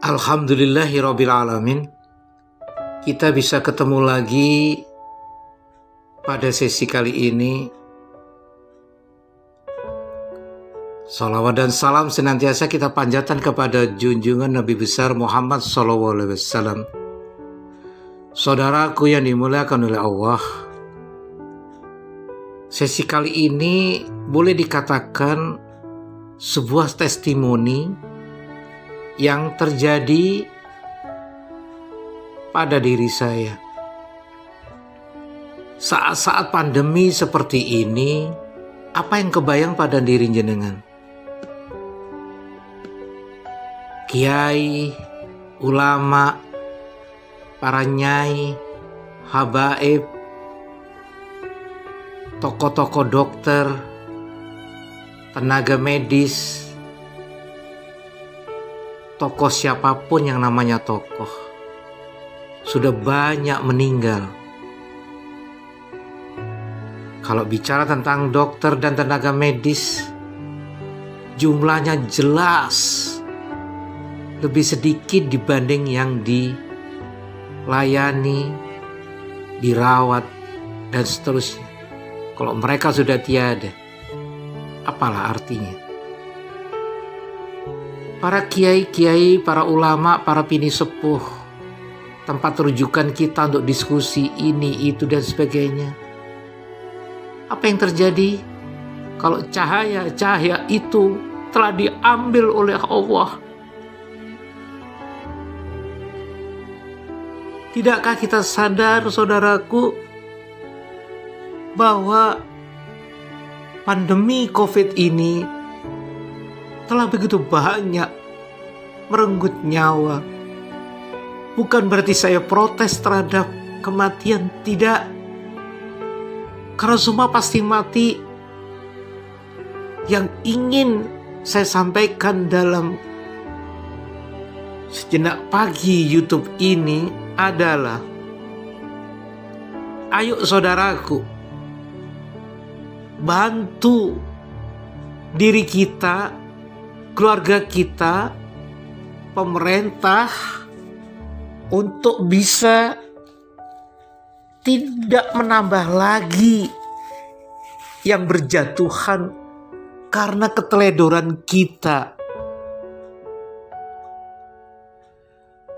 Alhamdulillahirabbil alamin. Kita bisa ketemu lagi pada sesi kali ini. Salawat dan salam senantiasa kita panjatkan kepada junjungan Nabi besar Muhammad SAW. Saudaraku yang dimuliakan oleh Allah, sesi kali ini boleh dikatakan sebuah testimoni yang terjadi pada diri saya. Saat-saat pandemi seperti ini, apa yang kebayang pada diri jenengan? Kiai, ulama, para nyai, habaib, tokoh-tokoh dokter, tenaga medis, tokoh siapapun yang namanya tokoh, sudah banyak meninggal. Kalau bicara tentang dokter dan tenaga medis, jumlahnya jelas lebih sedikit dibanding yang dilayani, dirawat, dan seterusnya. Kalau mereka sudah tiada, apalah artinya? Para kiai-kiai, para ulama, para pini sepuh, tempat rujukan kita untuk diskusi ini, itu, dan sebagainya. Apa yang terjadi kalau cahaya itu telah diambil oleh Allah? Tidakkah kita sadar, saudaraku, bahwa pandemi COVID ini telah begitu banyak merenggut nyawa? Bukan berarti saya protes terhadap kematian, tidak. Karena semua pasti mati. Yang ingin saya sampaikan dalam sejenak pagi YouTube ini adalah, ayo saudaraku, bantu diri kita, keluarga kita, pemerintah untuk bisa tidak menambah lagi yang berjatuhan karena keteledoran kita.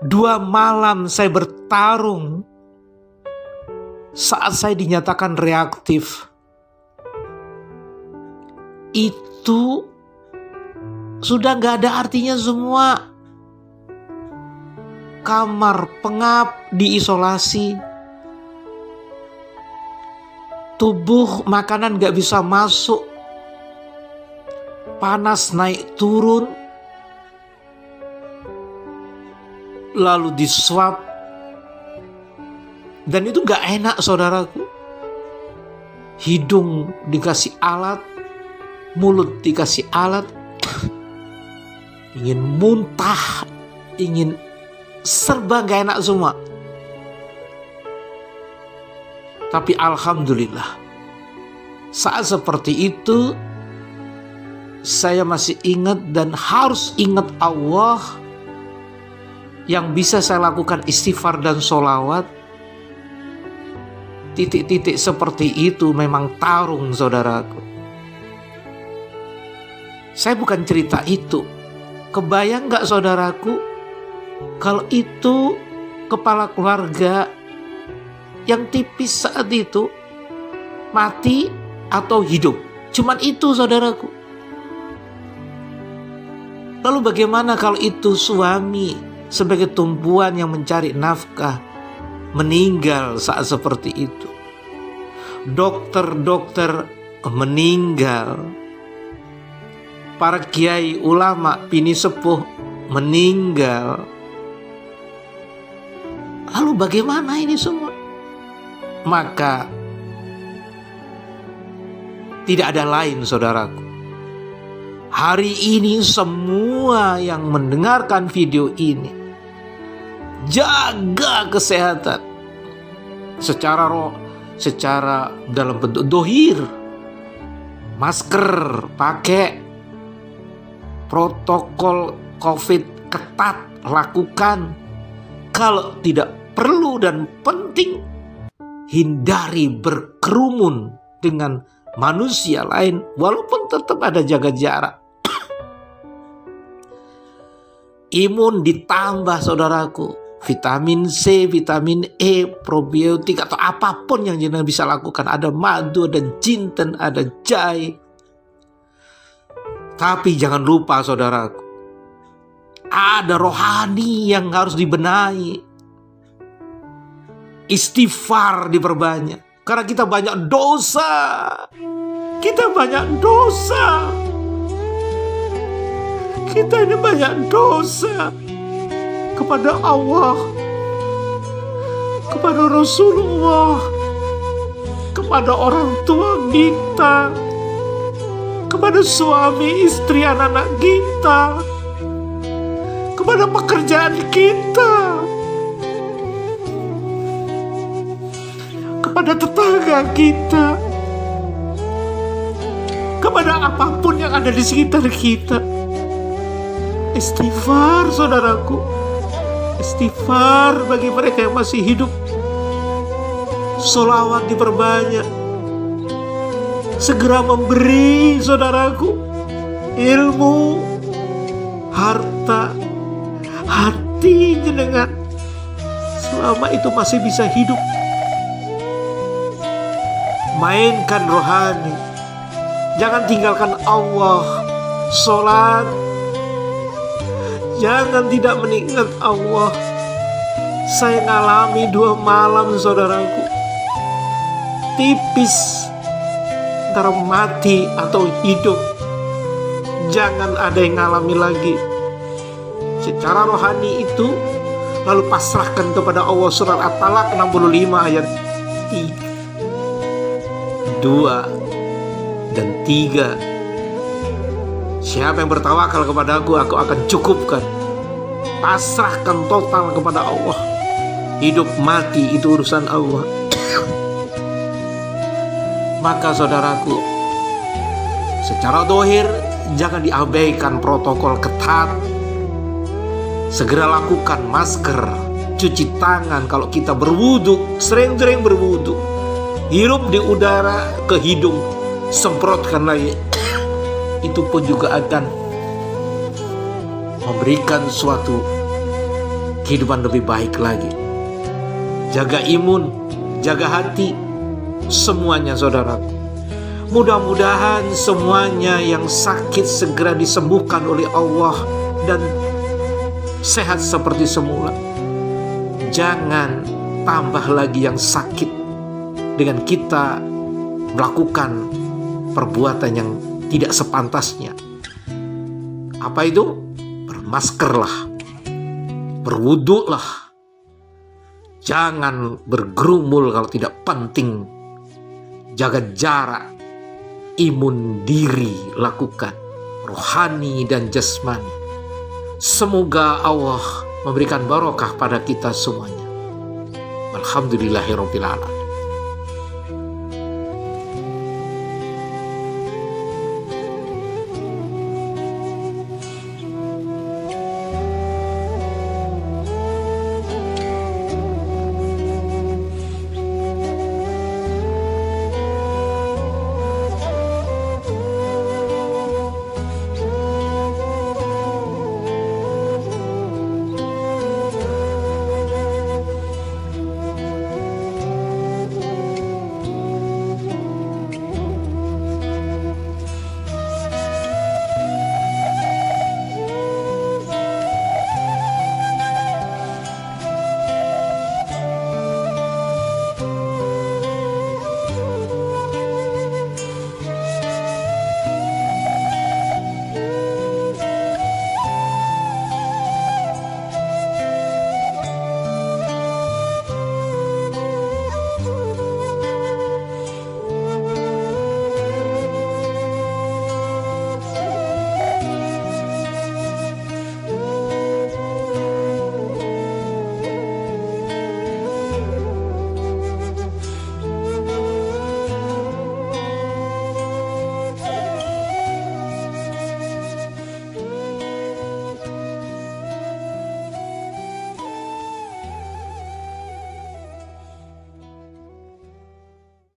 2 malam saya bertarung saat saya dinyatakan reaktif. Itu sudah gak ada artinya semua. Kamar pengap, diisolasi. Tubuh makanan gak bisa masuk. Panas naik turun. Lalu diswab. Dan itu gak enak, saudaraku. Hidung dikasih alat, mulut dikasih alat. Ingin muntah, ingin serba gak enak semua. Tapi alhamdulillah, saat seperti itu saya masih ingat dan harus ingat Allah. Yang bisa saya lakukan istighfar dan sholawat. Titik-titik seperti itu memang tarung, saudaraku. Saya bukan cerita itu. Kebayang gak, saudaraku, kalau itu kepala keluarga yang tipis saat itu mati atau hidup? Cuman itu, saudaraku. Lalu bagaimana kalau itu suami sebagai tumpuan yang mencari nafkah meninggal saat seperti itu? Dokter-dokter meninggal. Para kiai, ulama, pini sepuh meninggal. Lalu bagaimana ini semua? Maka tidak ada lain, saudaraku. Hari ini semua yang mendengarkan video ini, jaga kesehatan secara dalam bentuk dohir, masker pakai, protokol COVID ketat lakukan. Kalau tidak perlu dan penting, hindari berkerumun dengan manusia lain, walaupun tetap ada jaga jarak. Imun ditambah, saudaraku, vitamin C, vitamin E, probiotik, atau apapun yang jenengan bisa lakukan. Ada madu, ada jinten, ada jahe. Tapi jangan lupa, saudaraku, ada rohani yang harus dibenahi. Istighfar diperbanyak. Karena kita banyak dosa. Kita banyak dosa. Kita ini banyak dosa kepada Allah, kepada Rasulullah, kepada orang tua kita, kepada suami, istri, anak-anak kita, kepada pekerjaan kita, kepada tetangga kita, kepada apapun yang ada di sekitar kita. Istighfar, saudaraku. Istighfar bagi mereka yang masih hidup. Sholawat diperbanyak. Segera memberi, saudaraku, ilmu, harta, hati jenengan, selama itu masih bisa hidup. Mainkan rohani. Jangan tinggalkan Allah. Sholat. Jangan tidak mengingat Allah. Saya ngalami 2 malam, saudaraku. Tipis antara mati atau hidup. Jangan ada yang ngalami lagi. Secara rohani itu, lalu pasrahkan kepada Allah. Surat At-Talaq 65 ayat 2 dan 3. Siapa yang bertawakal kepada aku akan cukupkan. Pasrahkan total kepada Allah. Hidup mati itu urusan Allah. Maka saudaraku, secara dohir jangan diabaikan protokol ketat. Segera lakukan masker, cuci tangan kalau kita berwudu, sering-sering berwudu. Hirup di udara ke hidung, semprotkan lagi. Itu pun juga akan memberikan suatu kehidupan lebih baik lagi. Jaga imun, jaga hati, semuanya, saudaraku. Mudah-mudahan semuanya yang sakit segera disembuhkan oleh Allah dan sehat seperti semula. Jangan tambah lagi yang sakit dengan kita melakukan perbuatan yang tidak sepantasnya. Apa itu? Bermaskerlah, berwuduklah, jangan bergerumul kalau tidak penting. Jaga jarak, imun diri lakukan, rohani dan jasmani. Semoga Allah memberikan barokah pada kita semuanya. Alhamdulillahirabbil alamin.